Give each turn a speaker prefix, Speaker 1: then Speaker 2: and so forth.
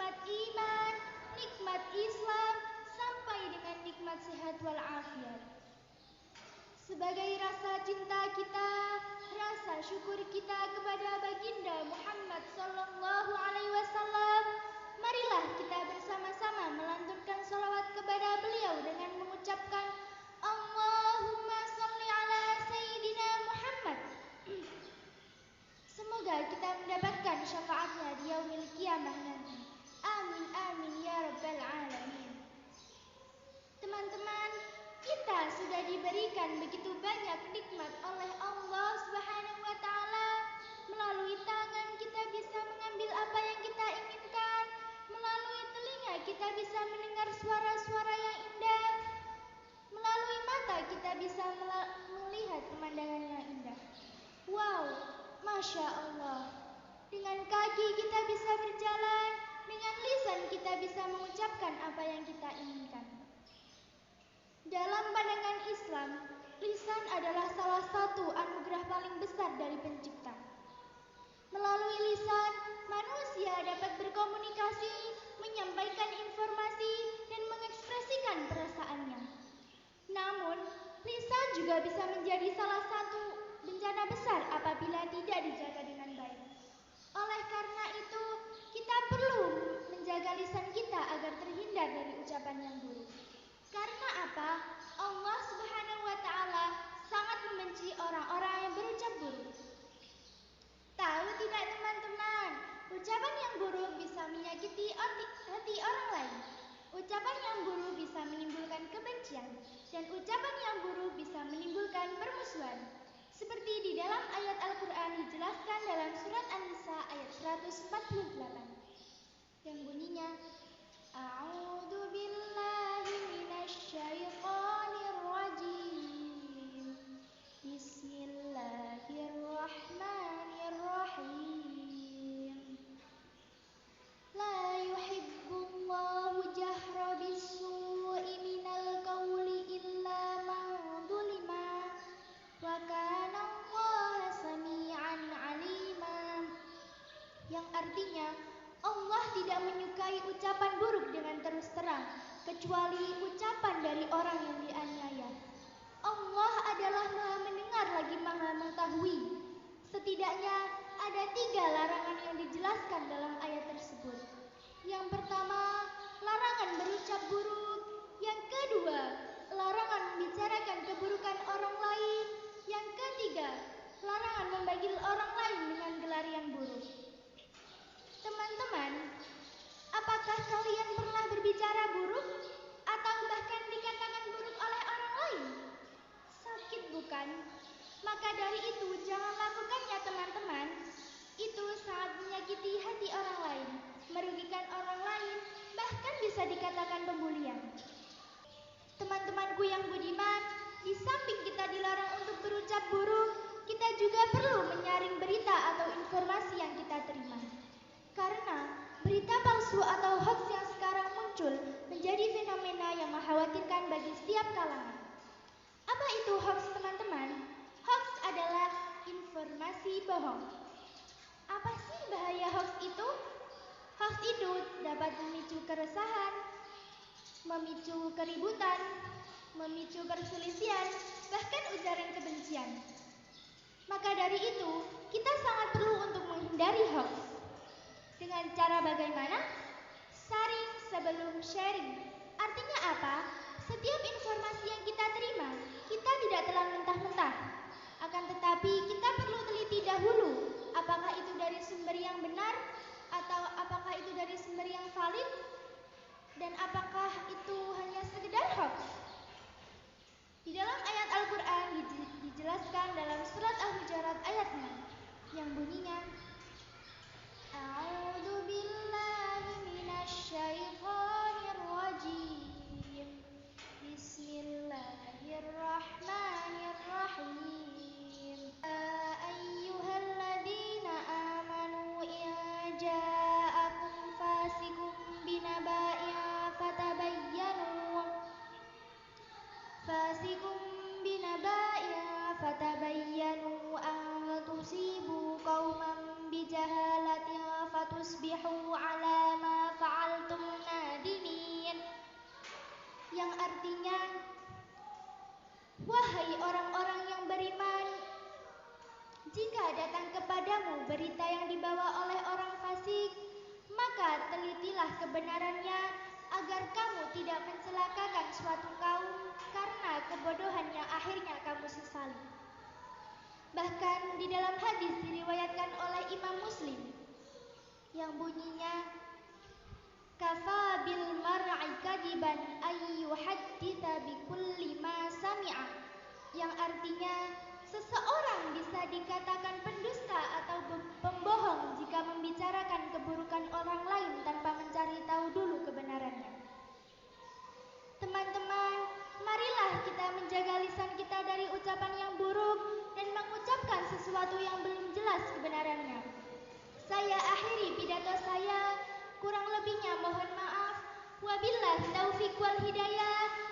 Speaker 1: nikmat iman, nikmat Islam, sampai dengan nikmat sehat walafiat. Sebagai rasa cinta kita, rasa syukur kita kepada baginda Muhammad sallallahu alaihi wasallam, marilah kita bersama-sama melantunkan salawat kepada beliau dengan mengucapkan Allahumma salli ala Sayyidina Muhammad. Semoga kita mendapatkan syafaatnya di yaumil qiyamah nanti. Amin amin ya rabbal alamin. Teman-teman, kita sudah diberikan begitu banyak nikmat oleh Allah Subhanahu wa taala. Melalui tangan kita bisa mengambil apa yang kita inginkan. Melalui telinga kita bisa mendengar suara-suara yang indah. Melalui mata kita bisa melihat pemandangan yang indah. Wow, Masya Allah. Dengan kaki kita bisa berjalan, dengan lisan kita bisa mengucapkan apa yang kita inginkan. Dalam pandangan Islam, lisan adalah salah satu anugerah paling besar dari Pencipta. Melalui lisan, manusia dapat berkomunikasi, menyampaikan informasi, dan mengekspresikan perasaannya. Namun, lisan juga bisa menjadi salah satu bencana besar apabila tidak dijaga dengan baik. Oleh karena itu, kita perlu menjaga lisan kita agar terhindar dari ucapan yang buruk. Karena apa? Allah Subhanahu wa taala sangat membenci orang-orang yang berucap buruk. Tahu tidak teman-teman, ucapan yang buruk bisa menyakiti hati orang lain. Ucapan yang buruk bisa menimbulkan kebencian, dan ucapan yang buruk bisa menimbulkan permusuhan. Seperti di dalam ayat Al-Quran dijelaskan dalam surat An-Nisa ayat 148 yang bunyinya A'udzu billahi minasyaitonir rajim. Bismillahirrahmanirrahim. La yuhibbullahu jahra bis-su'i minal qawli illa man dzulima wa kana Allaha sami'an 'alima. Yang artinya, Allah tidak menyukai ucapan buruk dengan terus terang, kecuali ucapan dari orang yang dianiaya. Allah adalah Maha mendengar lagi Maha mengetahui. Setidaknya ada 3 larangan yang dijelaskan dalam ayat tersebut. Yang pertama, larangan berucap buruk. Yang kedua, larangan membicarakan keburukan orang lain. Yang ketiga, larangan membagi orang lain dengan gelar yang buruk. Teman-teman, apakah kalian pernah berbicara buruk atau bahkan dikatakan buruk oleh orang lain? Sakit bukan? Maka dari itu jangan lakukannya teman-teman. Itu sangat menyakiti hati orang lain, merugikan orang lain, bahkan bisa dikatakan pembulian. Teman-temanku yang budiman, di samping kita dilarang untuk berucap buruk, kita juga perlu menyaring berita atau informasi yang kita terima. Karena berita palsu atau hoax yang sekarang muncul menjadi fenomena yang mengkhawatirkan bagi setiap kalangan. Apa itu hoax, teman-teman? Hoax adalah informasi bohong. Apa sih bahaya hoax itu? Hoax itu dapat memicu keresahan, memicu keributan, memicu perselisihan, bahkan ujaran kebencian. Maka dari itu, kita sangat perlu untuk menghindari hoax. Dengan cara bagaimana? Saring sebelum sharing. Artinya apa? Setiap informasi yang kita terima, kita tidak telan mentah-mentah. Akan tetapi kita perlu teliti dahulu, apakah itu dari sumber yang benar atau apakah itu dari sumber yang valid, dan apakah itu hanya sekedar hoax. Di dalam ayat Al-Quran dijelaskan dalam surat Al-Hujurat ayat 6 yang bunyinya A'udzu billahi minasyaitonir rajim. Bismillahirrahmanirrahim. Ayyuhalladzina amanu in ja'akum fasiqun binaba'in fatabayyanu an tusibu qauman bijahalatin fatusbihu ala ma fa'altum artinya, wahai orang-orang yang beriman, jika datang kepadamu berita yang dibawa oleh orang fasik, maka telitilah kebenarannya agar kamu tidak mencelakakan suatu kaum karena kebodohan yang akhirnya kamu sesali. Bahkan di dalam hadis diriwayatkan oleh Imam Muslim yang bunyinya, kafa bil mar'i kadiban ay yuhadditsa bi kulli ma sami'a, yang artinya seseorang bisa dikatakan pendusta atau pembohong jika membicarakan keburukan orang lain tanpa mencari tahu dulu kebenarannya. Teman-teman, marilah kita menjaga lisan kita dari ucapan yang buruk dan mengucapkan sesuatu yang belum jelas kebenarannya. Saya akhiri pidato saya, kurang lebihnya mohon maaf. Wabillahi taufiq wal hidayah.